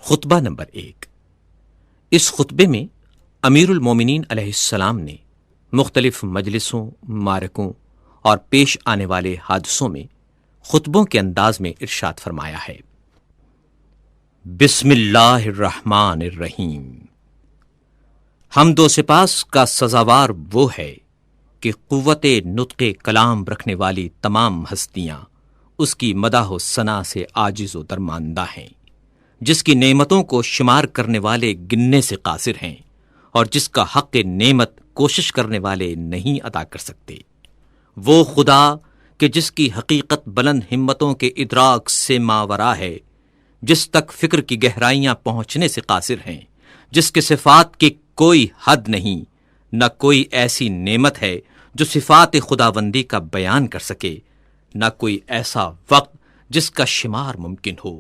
خطبہ نمبر 1۔ اس خطبے میں امیر المومنین علیہ السلام نے مختلف مجلسوں، معرکوں اور پیش آنے والے حادثوں میں خطبوں کے انداز میں ارشاد فرمایا ہے۔ بسم اللہ الرحمن الرحیم۔ حمد و سپاس کا سزاوار وہ ہے کہ قوت نطق کلام رکھنے والی تمام ہستیاں اس کی مداح و ثنا سے عاجز و درماندہ ہیں، جس کی نعمتوں کو شمار کرنے والے گننے سے قاصر ہیں اور جس کا حق نعمت کوشش کرنے والے نہیں ادا کر سکتے۔ وہ خدا کہ جس کی حقیقت بلند ہمتوں کے ادراک سے ماورا ہے، جس تک فکر کی گہرائیاں پہنچنے سے قاصر ہیں، جس کے صفات کی کوئی حد نہیں، نہ کوئی ایسی نعمت ہے جو صفات خداوندی کا بیان کر سکے، نہ کوئی ایسا وقت جس کا شمار ممکن ہو،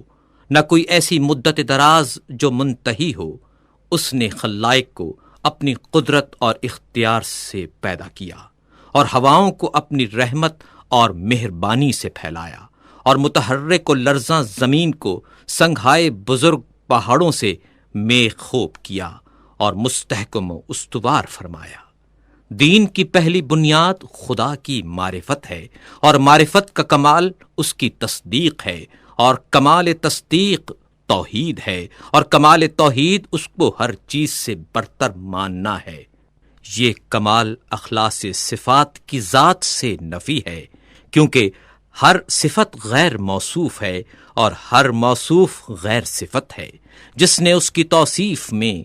نہ کوئی ایسی مدت دراز جو منتہی ہو۔ اس نے خلائق کو اپنی قدرت اور اختیار سے پیدا کیا اور ہواؤں کو اپنی رحمت اور مہربانی سے پھیلایا، اور متحرک و لرزاں زمین کو سنگھائے بزرگ پہاڑوں سے میخ خوب کیا اور مستحکم و استوار فرمایا۔ دین کی پہلی بنیاد خدا کی معرفت ہے، اور معرفت کا کمال اس کی تصدیق ہے، اور کمال تصدیق توحید ہے، اور کمال توحید اس کو ہر چیز سے برتر ماننا ہے۔ یہ کمال اخلاص صفات کی ذات سے نفی ہے، کیونکہ ہر صفت غیر موصوف ہے اور ہر موصوف غیر صفت ہے۔ جس نے اس کی توصیف میں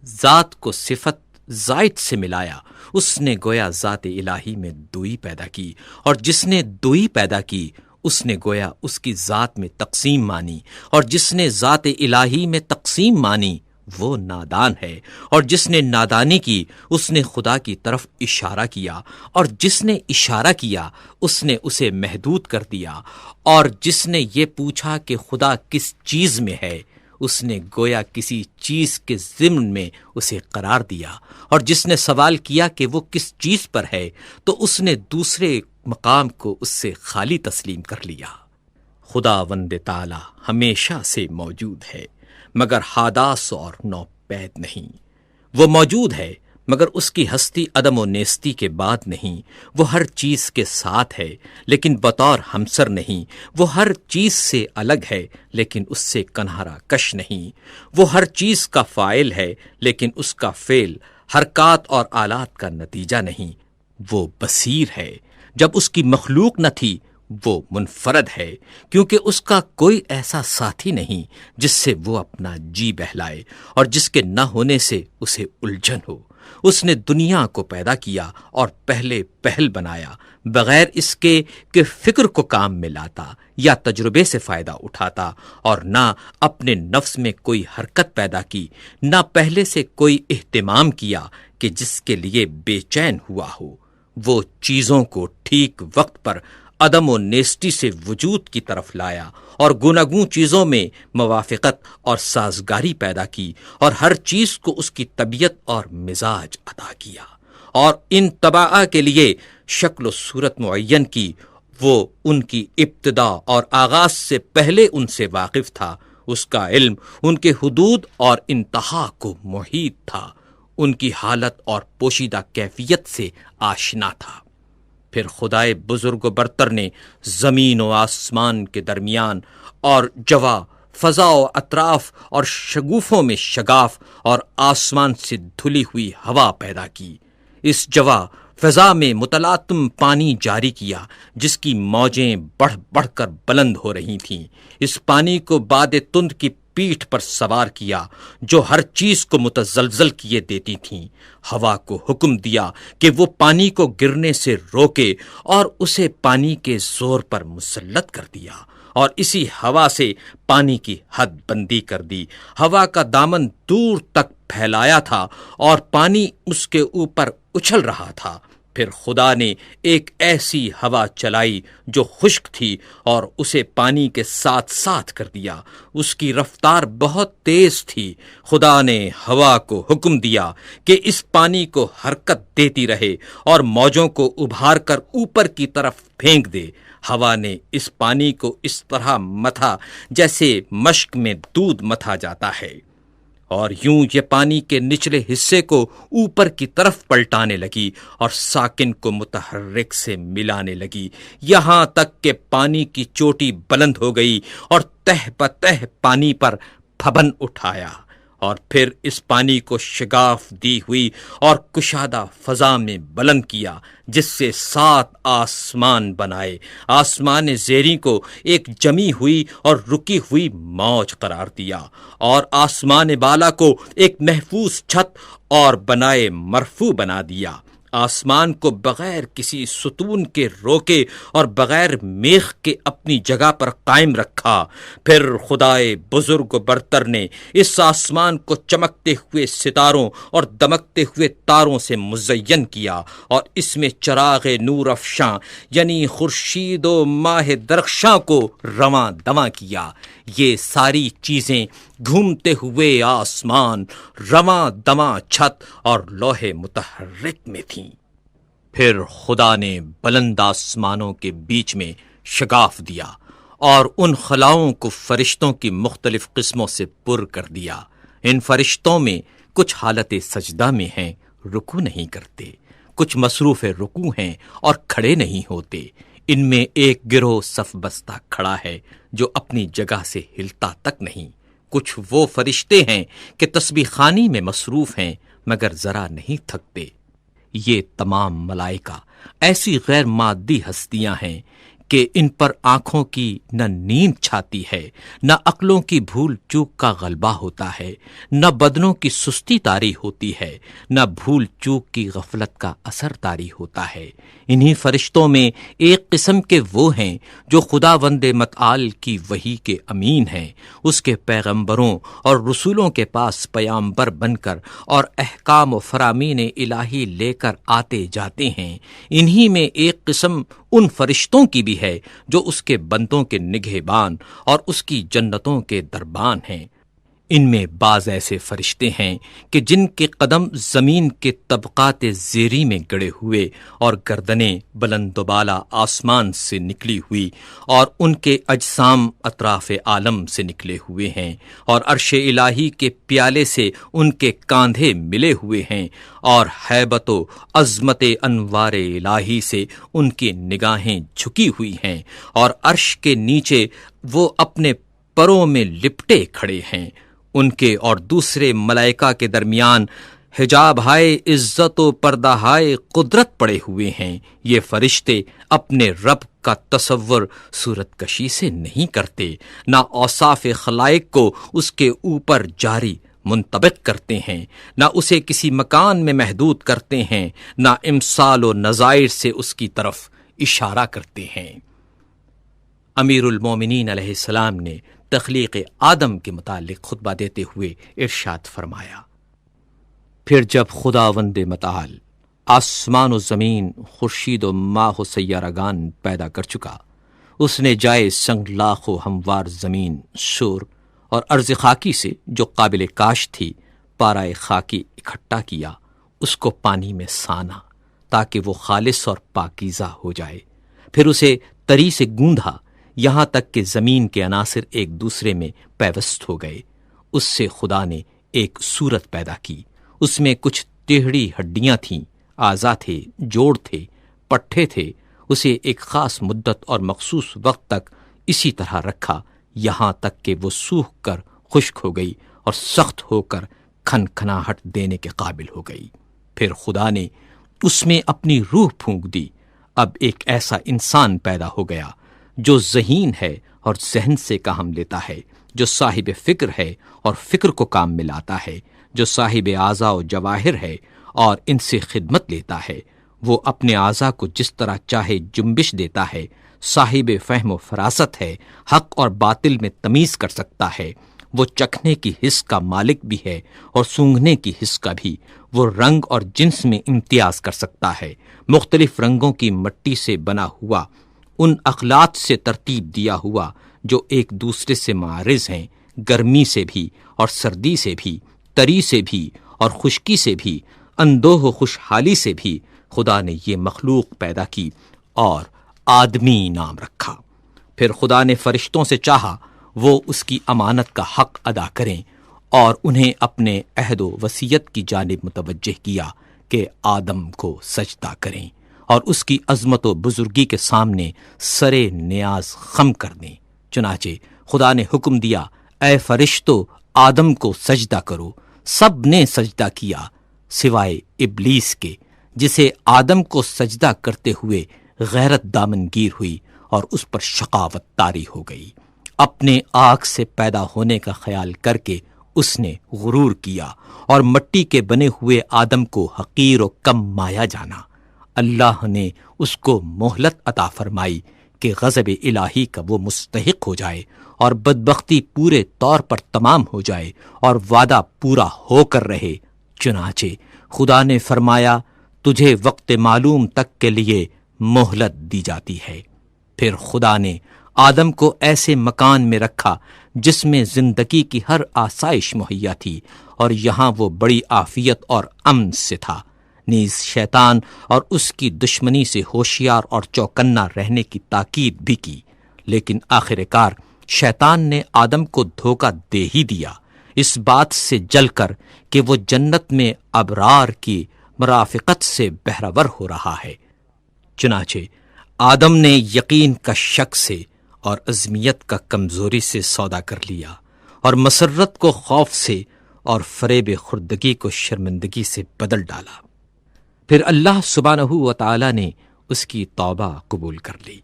ذات کو صفت زائد سے ملایا، اس نے گویا ذات الہی میں دوئی پیدا کی، اور جس نے دوئی پیدا کی اس نے گویا اس کی ذات میں تقسیم مانی، اور جس نے ذات الہی میں تقسیم مانی وہ نادان ہے، اور جس نے نادانی کی اس نے خدا کی طرف اشارہ کیا، اور جس نے اشارہ کیا اس نے اسے محدود کر دیا، اور جس نے یہ پوچھا کہ خدا کس چیز میں ہے اس نے گویا کسی چیز کے ضمن میں اسے قرار دیا، اور جس نے سوال کیا کہ وہ کس چیز پر ہے تو اس نے دوسرے مقام کو اس سے خالی تسلیم کر لیا۔ خداوند تعالی ہمیشہ سے موجود ہے مگر حادث اور نوپید نہیں۔ وہ موجود ہے مگر اس کی ہستی عدم و نیستی کے بعد نہیں۔ وہ ہر چیز کے ساتھ ہے لیکن بطور ہمسر نہیں۔ وہ ہر چیز سے الگ ہے لیکن اس سے کنارہ کش نہیں۔ وہ ہر چیز کا فاعل ہے لیکن اس کا فعل حرکات اور آلات کا نتیجہ نہیں۔ وہ بصیر ہے جب اس کی مخلوق نہ تھی۔ وہ منفرد ہے کیونکہ اس کا کوئی ایسا ساتھی نہیں جس سے وہ اپنا جی بہلائے اور جس کے نہ ہونے سے اسے الجھن ہو۔ اس نے دنیا کو پیدا کیا اور پہلے پہل بنایا، بغیر اس کے کہ فکر کو کام میں لاتا یا تجربے سے فائدہ اٹھاتا، اور نہ اپنے نفس میں کوئی حرکت پیدا کی، نہ پہلے سے کوئی اہتمام کیا کہ جس کے لیے بے چین ہوا ہو۔ وہ چیزوں کو ٹھیک وقت پر عدم و نیستی سے وجود کی طرف لایا، اور گوناگون چیزوں میں موافقت اور سازگاری پیدا کی، اور ہر چیز کو اس کی طبیعت اور مزاج عطا کیا، اور ان طباع کے لیے شکل و صورت معین کی۔ وہ ان کی ابتدا اور آغاز سے پہلے ان سے واقف تھا۔ اس کا علم ان کے حدود اور انتہا کو محیط تھا، ان کی حالت اور پوشیدہ کیفیت سے آشنا تھا۔ پھر خدائے بزرگ و برتر نے زمین و آسمان کے درمیان اور جوا، فضا و اطراف اور شگوفوں میں شگاف اور آسمان سے دھلی ہوئی ہوا پیدا کی۔ اس جوا فضا میں متلاطم پانی جاری کیا جس کی موجیں بڑھ بڑھ کر بلند ہو رہی تھیں۔ اس پانی کو باد تند کی پیٹھ پر سوار کیا جو ہر چیز کو متزلزل کیے دیتی تھیں۔ ہوا کو حکم دیا کہ وہ پانی کو گرنے سے روکے اور اسے پانی کے زور پر مسلط کر دیا، اور اسی ہوا سے پانی کی حد بندی کر دی۔ ہوا کا دامن دور تک پھیلایا تھا اور پانی اس کے اوپر اچھل رہا تھا۔ پھر خدا نے ایک ایسی ہوا چلائی جو خشک تھی اور اسے پانی کے ساتھ ساتھ کر دیا۔ اس کی رفتار بہت تیز تھی۔ خدا نے ہوا کو حکم دیا کہ اس پانی کو حرکت دیتی رہے اور موجوں کو ابھار کر اوپر کی طرف پھینک دے۔ ہوا نے اس پانی کو اس طرح متھا جیسے مشک میں دودھ متھا جاتا ہے، اور یوں یہ پانی کے نچلے حصے کو اوپر کی طرف پلٹانے لگی اور ساکن کو متحرک سے ملانے لگی، یہاں تک کہ پانی کی چوٹی بلند ہو گئی اور تہ بتہ پانی پر پھبن اٹھایا، اور پھر اس پانی کو شگاف دی ہوئی اور کشادہ فضا میں بلند کیا، جس سے 7 آسمان بنائے، آسمان زیریں کو ایک جمی ہوئی اور رکی ہوئی موج قرار دیا، اور آسمان بالا کو ایک محفوظ چھت اور بنائے مرفوع بنا دیا، آسمان کو بغیر کسی ستون کے روکے اور بغیر میخ کے اپنی جگہ پر قائم رکھا۔ پھر خدائے بزرگ و برتر نے اس آسمان کو چمکتے ہوئے ستاروں اور دمکتے ہوئے تاروں سے مزین کیا، اور اس میں چراغ نور افشاں یعنی خورشید و ماہ درخشاں کو رواں دواں کیا۔ یہ ساری چیزیں گھومتے ہوئے آسمان، رواں دواں چھت اور لوح متحرک میں تھیں۔ پھر خدا نے بلند آسمانوں کے بیچ میں شگاف دیا اور ان خلاؤں کو فرشتوں کی مختلف قسموں سے پر کر دیا۔ ان فرشتوں میں کچھ حالت سجدہ میں ہیں، رکوع نہیں کرتے، کچھ مصروف رکوع ہیں اور کھڑے نہیں ہوتے۔ ان میں ایک گروہ صف بستہ کھڑا ہے جو اپنی جگہ سے ہلتا تک نہیں۔ کچھ وہ فرشتے ہیں کہ تسبیح خوانی میں مصروف ہیں مگر ذرا نہیں تھکتے۔ یہ تمام ملائکہ ایسی غیر مادی ہستیاں ہیں کہ ان پر آنکھوں کی نہ نیند چھاتی ہے، نہ عقلوں کی بھول چوک کا غلبہ ہوتا ہے، نہ بدنوں کی سستی طاری ہوتی ہے، نہ بھول چوک کی غفلت کا اثر طاری ہوتا ہے۔ انہی فرشتوں میں ایک قسم کے وہ ہیں جو خداوند متعال کی وحی کے امین ہیں، اس کے پیغمبروں اور رسولوں کے پاس پیامبر بن کر اور احکام و فرامین الہی لے کر آتے جاتے ہیں۔ انہی میں ایک قسم ان فرشتوں کی بھی ہے جو اس کے بندوں کے نگہبان اور اس کی جنتوں کے دربان ہیں۔ ان میں بعض ایسے فرشتے ہیں کہ جن کے قدم زمین کے طبقات زیریں میں گڑے ہوئے اور گردنیں بلند و بالا آسمان سے نکلی ہوئی، اور ان کے اجسام اطراف عالم سے نکلے ہوئے ہیں، اور عرش الہی کے پیالے سے ان کے کاندھے ملے ہوئے ہیں، اور ہیبت و عظمت انوار الہی سے ان کی نگاہیں جھکی ہوئی ہیں، اور عرش کے نیچے وہ اپنے پروں میں لپٹے کھڑے ہیں۔ ان کے اور دوسرے ملائکہ کے درمیان حجاب ہائے عزت و پردہ ہائے قدرت پڑے ہوئے ہیں۔ یہ فرشتے اپنے رب کا تصور صورت کشی سے نہیں کرتے، نہ اوصاف خلائق کو اس کے اوپر جاری منطبق کرتے ہیں، نہ اسے کسی مکان میں محدود کرتے ہیں، نہ امثال و نظائر سے اس کی طرف اشارہ کرتے ہیں۔ امیر المومنین علیہ السلام نے تخلیق آدم کے متعلق خطبہ دیتے ہوئے ارشاد فرمایا، پھر جب خداوند متعال آسمان و زمین، خورشید و ماہ و سیارگان پیدا کر چکا، اس نے جائے سنگلاخ و ہموار زمین، شور اور ارض خاکی سے جو قابل کاشت تھی پارائے خاکی اکٹھا کیا، اس کو پانی میں سانا تاکہ وہ خالص اور پاکیزہ ہو جائے، پھر اسے تری سے گوندھا یہاں تک کہ زمین کے عناصر ایک دوسرے میں پیوست ہو گئے۔ اس سے خدا نے ایک صورت پیدا کی، اس میں کچھ ٹیڑھی ہڈیاں تھیں، اعضاء تھے، جوڑ تھے، پٹھے تھے۔ اسے ایک خاص مدت اور مخصوص وقت تک اسی طرح رکھا، یہاں تک کہ وہ سوکھ کر خشک ہو گئی اور سخت ہو کر کھنکھناہٹ دینے کے قابل ہو گئی۔ پھر خدا نے اس میں اپنی روح پھونک دی۔ اب ایک ایسا انسان پیدا ہو گیا جو ذہین ہے اور ذہن سے کام لیتا ہے، جو صاحب فکر ہے اور فکر کو کام میں لاتا ہے، جو صاحب اعضاء و جواہر ہے اور ان سے خدمت لیتا ہے۔ وہ اپنے اعضاء کو جس طرح چاہے جنبش دیتا ہے، صاحب فہم و فراست ہے، حق اور باطل میں تمیز کر سکتا ہے۔ وہ چکھنے کی حس کا مالک بھی ہے اور سونگھنے کی حس کا بھی۔ وہ رنگ اور جنس میں امتیاز کر سکتا ہے، مختلف رنگوں کی مٹی سے بنا ہوا، ان اخلاط سے ترتیب دیا ہوا جو ایک دوسرے سے معارض ہیں، گرمی سے بھی اور سردی سے بھی، تری سے بھی اور خشکی سے بھی، اندوہ و خوشحالی سے بھی۔ خدا نے یہ مخلوق پیدا کی اور آدمی نام رکھا۔ پھر خدا نے فرشتوں سے چاہا وہ اس کی امانت کا حق ادا کریں اور انہیں اپنے عہد و وصیت کی جانب متوجہ کیا کہ آدم کو سجدہ کریں اور اس کی عظمت و بزرگی کے سامنے سرے نیاز خم کر دیں۔ چنانچہ خدا نے حکم دیا، اے فرشتو آدم کو سجدہ کرو۔ سب نے سجدہ کیا سوائے ابلیس کے، جسے آدم کو سجدہ کرتے ہوئے غیرت دامنگیر ہوئی اور اس پر شقاوت طاری ہو گئی۔ اپنے آگ سے پیدا ہونے کا خیال کر کے اس نے غرور کیا اور مٹی کے بنے ہوئے آدم کو حقیر و کم مایا جانا۔ اللہ نے اس کو مہلت عطا فرمائی کہ غضب الہی کا وہ مستحق ہو جائے اور بدبختی پورے طور پر تمام ہو جائے اور وعدہ پورا ہو کر رہے۔ چنانچہ خدا نے فرمایا، تجھے وقت معلوم تک کے لیے مہلت دی جاتی ہے۔ پھر خدا نے آدم کو ایسے مکان میں رکھا جس میں زندگی کی ہر آسائش مہیا تھی، اور یہاں وہ بڑی عافیت اور امن سے تھا۔ نیز شیطان اور اس کی دشمنی سے ہوشیار اور چوکنا رہنے کی تاکید بھی کی، لیکن آخر کار شیطان نے آدم کو دھوکہ دے ہی دیا، اس بات سے جل کر کہ وہ جنت میں ابرار کی مرافقت سے بہرور ہو رہا ہے۔ چنانچہ آدم نے یقین کا شک سے اور عزمیت کا کمزوری سے سودا کر لیا، اور مسرت کو خوف سے اور فریب خردگی کو شرمندگی سے بدل ڈالا۔ پھر اللہ سبحانہ و تعالی نے اس کی توبہ قبول کر لی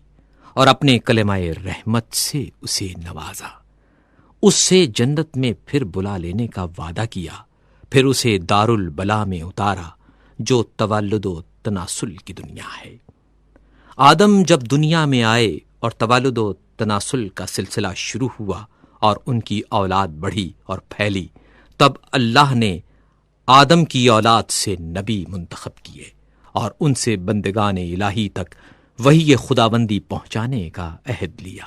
اور اپنے کلمہ رحمت سے اسے نوازا، اس سے جنت میں پھر بلا لینے کا وعدہ کیا، پھر اسے دار البلا میں اتارا جو تولد و تناسل کی دنیا ہے۔ آدم جب دنیا میں آئے اور تولد و تناسل کا سلسلہ شروع ہوا اور ان کی اولاد بڑھی اور پھیلی، تب اللہ نے آدم کی اولاد سے نبی منتخب کیے اور ان سے بندگان الہی تک وحی خداوندی پہنچانے کا عہد لیا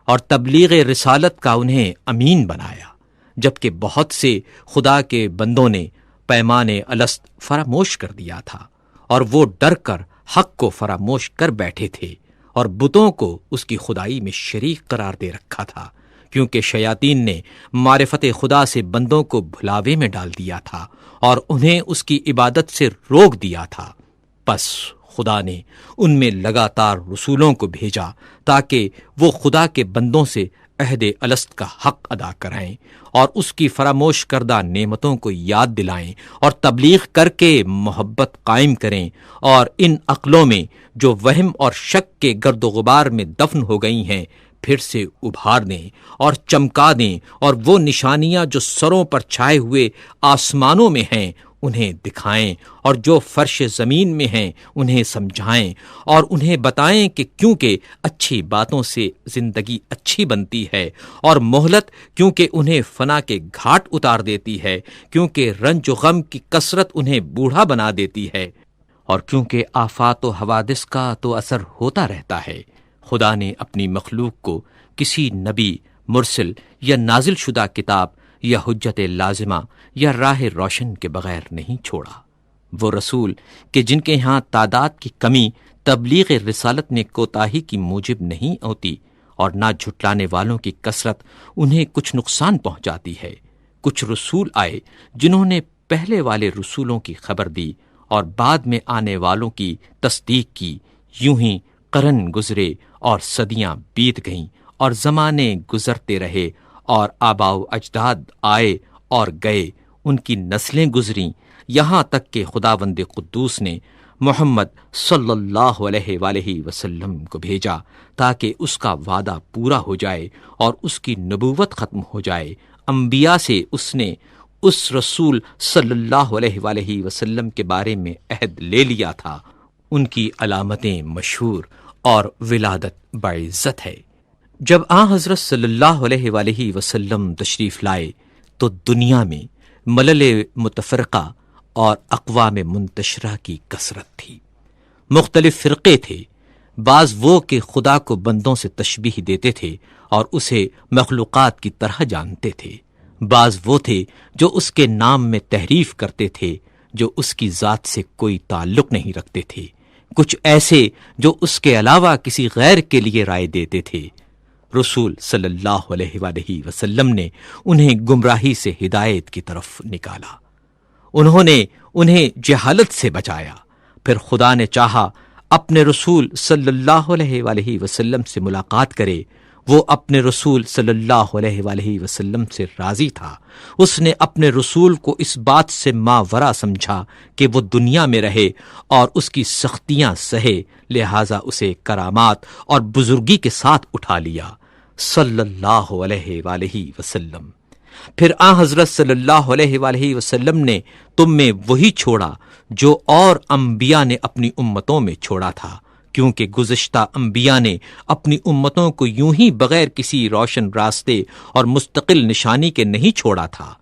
اور تبلیغ رسالت کا انہیں امین بنایا، جبکہ بہت سے خدا کے بندوں نے پیمان الست فراموش کر دیا تھا اور وہ ڈر کر حق کو فراموش کر بیٹھے تھے اور بتوں کو اس کی خدائی میں شریک قرار دے رکھا تھا، کیونکہ شیاطین نے معرفت خدا سے بندوں کو بھلاوے میں ڈال دیا تھا اور انہیں اس کی عبادت سے روک دیا تھا۔ پس خدا نے ان میں لگاتار رسولوں کو بھیجا تاکہ وہ خدا کے بندوں سے عہد الست کا حق ادا کرائیں اور اس کی فراموش کردہ نعمتوں کو یاد دلائیں اور تبلیغ کر کے محبت قائم کریں، اور ان عقلوں میں جو وہم اور شک کے گرد و غبار میں دفن ہو گئی ہیں پھر سے ابھار دیں اور چمکا دیں، اور وہ نشانیاں جو سروں پر چھائے ہوئے آسمانوں میں ہیں انہیں دکھائیں، اور جو فرش زمین میں ہیں انہیں سمجھائیں، اور انہیں بتائیں کہ کیونکہ اچھی باتوں سے زندگی اچھی بنتی ہے، اور مہلت کیونکہ انہیں فنا کے گھاٹ اتار دیتی ہے، کیونکہ رنج و غم کی کثرت انہیں بوڑھا بنا دیتی ہے، اور کیونکہ آفات و حوادث کا تو اثر ہوتا رہتا ہے۔ خدا نے اپنی مخلوق کو کسی نبی، مرسل یا نازل شدہ کتاب یا حجت لازمہ یا راہ روشن کے بغیر نہیں چھوڑا۔ وہ رسول کہ جن کے ہاں تعداد کی کمی تبلیغ رسالت میں کوتاہی کی موجب نہیں ہوتی، اور نہ جھٹلانے والوں کی کثرت انہیں کچھ نقصان پہنچاتی ہے۔ کچھ رسول آئے جنہوں نے پہلے والے رسولوں کی خبر دی اور بعد میں آنے والوں کی تصدیق کی، یوں ہی قرن گزرے اور صدیاں بیت گئیں اور زمانے گزرتے رہے اور آباء و اجداد آئے اور گئے، ان کی نسلیں گزریں، یہاں تک کہ خداوند قدوس نے محمد صلی اللہ علیہ وآلہ وسلم کو بھیجا تاکہ اس کا وعدہ پورا ہو جائے اور اس کی نبوت ختم ہو جائے۔ انبیاء سے اس نے اس رسول صلی اللہ علیہ وآلہ وسلم کے بارے میں عہد لے لیا تھا، ان کی علامتیں مشہور اور ولادت باعزت ہے۔ جب حضرت صلی اللہ علیہ وآلہ وسلم تشریف لائے تو دنیا میں ملل متفرقہ اور اقوام منتشرہ کی کثرت تھی۔ مختلف فرقے تھے، بعض وہ کہ خدا کو بندوں سے تشبیہ دیتے تھے اور اسے مخلوقات کی طرح جانتے تھے، بعض وہ تھے جو اس کے نام میں تحریف کرتے تھے جو اس کی ذات سے کوئی تعلق نہیں رکھتے تھے، کچھ ایسے جو اس کے علاوہ کسی غیر کے لیے رائے دیتے تھے۔ رسول صلی اللہ علیہ وآلہ وسلم نے انہیں گمراہی سے ہدایت کی طرف نکالا، انہوں نے انہیں جہالت سے بچایا۔ پھر خدا نے چاہا اپنے رسول صلی اللہ علیہ وآلہ وسلم سے ملاقات کرے، وہ اپنے رسول صلی اللہ علیہ وآلہ وسلم سے راضی تھا۔ اس نے اپنے رسول کو اس بات سے ماورا سمجھا کہ وہ دنیا میں رہے اور اس کی سختیاں سہے، لہٰذا اسے کرامات اور بزرگی کے ساتھ اٹھا لیا صلی اللہ علیہ وآلہ وسلم۔ پھر حضرت صلی اللہ علیہ وآلہ وسلم نے تم میں وہی چھوڑا جو اور انبیاء نے اپنی امتوں میں چھوڑا تھا، کیونکہ گزشتہ انبیاء نے اپنی امتوں کو یوں ہی بغیر کسی روشن راستے اور مستقل نشانی کے نہیں چھوڑا تھا۔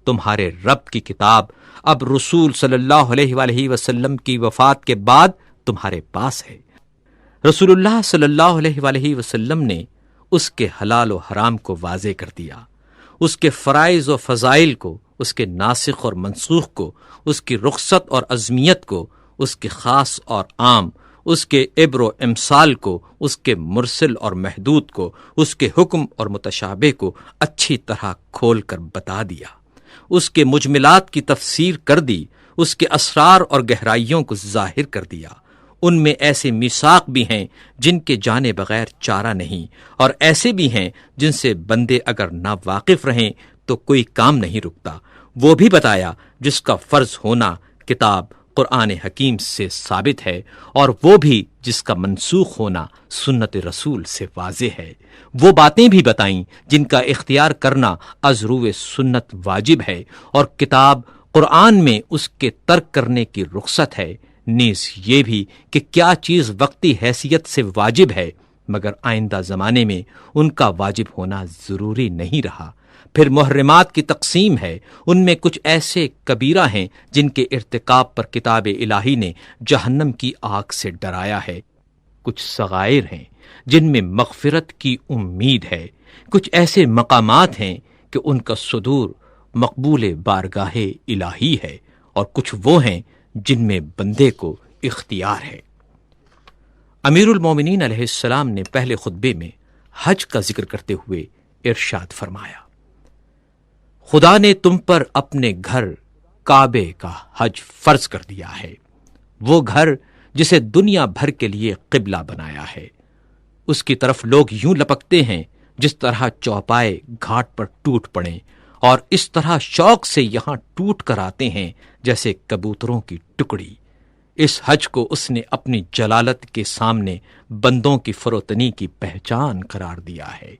تمہارے رب کی کتاب اب رسول صلی اللہ علیہ وآلہ وسلم کی وفات کے بعد تمہارے پاس ہے۔ رسول اللہ صلی اللہ علیہ وآلہ وسلم نے اس کے حلال و حرام کو واضح کر دیا، اس کے فرائض و فضائل کو، اس کے ناسخ اور منسوخ کو، اس کی رخصت اور عظمیت کو، اس کے خاص اور عام، اس کے عبر و امثال کو، اس کے مرسل اور محدود کو، اس کے حکم اور متشابہ کو اچھی طرح کھول کر بتا دیا، اس کے مجملات کی تفسیر کر دی، اس کے اسرار اور گہرائیوں کو ظاہر کر دیا۔ ان میں ایسے میثاق بھی ہیں جن کے جانے بغیر چارہ نہیں، اور ایسے بھی ہیں جن سے بندے اگر نا واقف رہیں تو کوئی کام نہیں رکتا۔ وہ بھی بتایا جس کا فرض ہونا کتاب قرآن حکیم سے ثابت ہے، اور وہ بھی جس کا منسوخ ہونا سنت رسول سے واضح ہے۔ وہ باتیں بھی بتائیں جن کا اختیار کرنا از روئے سنت واجب ہے، اور کتاب قرآن میں اس کے ترک کرنے کی رخصت ہے، نیز یہ بھی کہ کیا چیز وقتی حیثیت سے واجب ہے مگر آئندہ زمانے میں ان کا واجب ہونا ضروری نہیں رہا۔ پھر محرمات کی تقسیم ہے، ان میں کچھ ایسے کبیرہ ہیں جن کے ارتکاب پر کتاب الہی نے جہنم کی آگ سے ڈرایا ہے، کچھ صغائر ہیں جن میں مغفرت کی امید ہے، کچھ ایسے مقامات ہیں کہ ان کا صدور مقبول بارگاہ الہی ہے، اور کچھ وہ ہیں جن میں بندے کو اختیار ہے۔ امیر المومنین علیہ السلام نے پہلے خطبے میں حج کا ذکر کرتے ہوئے ارشاد فرمایا، خدا نے تم پر اپنے گھر کعبے کا حج فرض کر دیا ہے، وہ گھر جسے دنیا بھر کے لیے قبلہ بنایا ہے۔ اس کی طرف لوگ یوں لپکتے ہیں جس طرح چوپائے گھاٹ پر ٹوٹ پڑیں، اور اس طرح شوق سے یہاں ٹوٹ کر آتے ہیں جیسے کبوتروں کی ٹکڑی۔ اس حج کو اس نے اپنی جلالت کے سامنے بندوں کی فروتنی کی پہچان قرار دیا ہے۔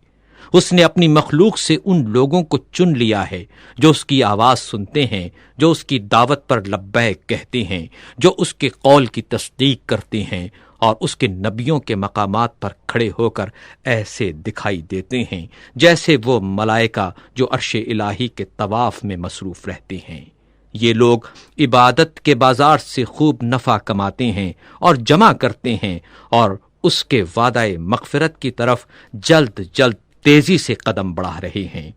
اس نے اپنی مخلوق سے ان لوگوں کو چن لیا ہے جو اس کی آواز سنتے ہیں، جو اس کی دعوت پر لبیک کہتے ہیں، جو اس کے قول کی تصدیق کرتے ہیں، اور اس کے نبیوں کے مقامات پر کھڑے ہو کر ایسے دکھائی دیتے ہیں جیسے وہ ملائکہ جو عرش الہی کے طواف میں مصروف رہتے ہیں۔ یہ لوگ عبادت کے بازار سے خوب نفع کماتے ہیں اور جمع کرتے ہیں، اور اس کے وعدہ مغفرت کی طرف جلد جلد تیزی سے قدم بڑھا رہے ہیں۔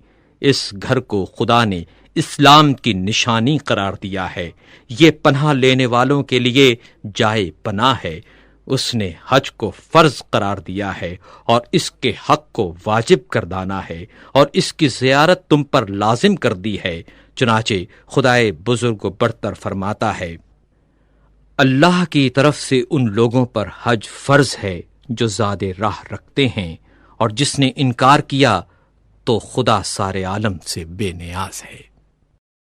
اس گھر کو خدا نے اسلام کی نشانی قرار دیا ہے، یہ پناہ لینے والوں کے لیے جائے پناہ ہے۔ اس نے حج کو فرض قرار دیا ہے اور اس کے حق کو واجب کردانا ہے، اور اس کی زیارت تم پر لازم کر دی ہے۔ چنانچہ خدائے بزرگ و برتر فرماتا ہے، اللہ کی طرف سے ان لوگوں پر حج فرض ہے جو زاد راہ رکھتے ہیں، اور جس نے انکار کیا تو خدا سارے عالم سے بے نیاز ہے۔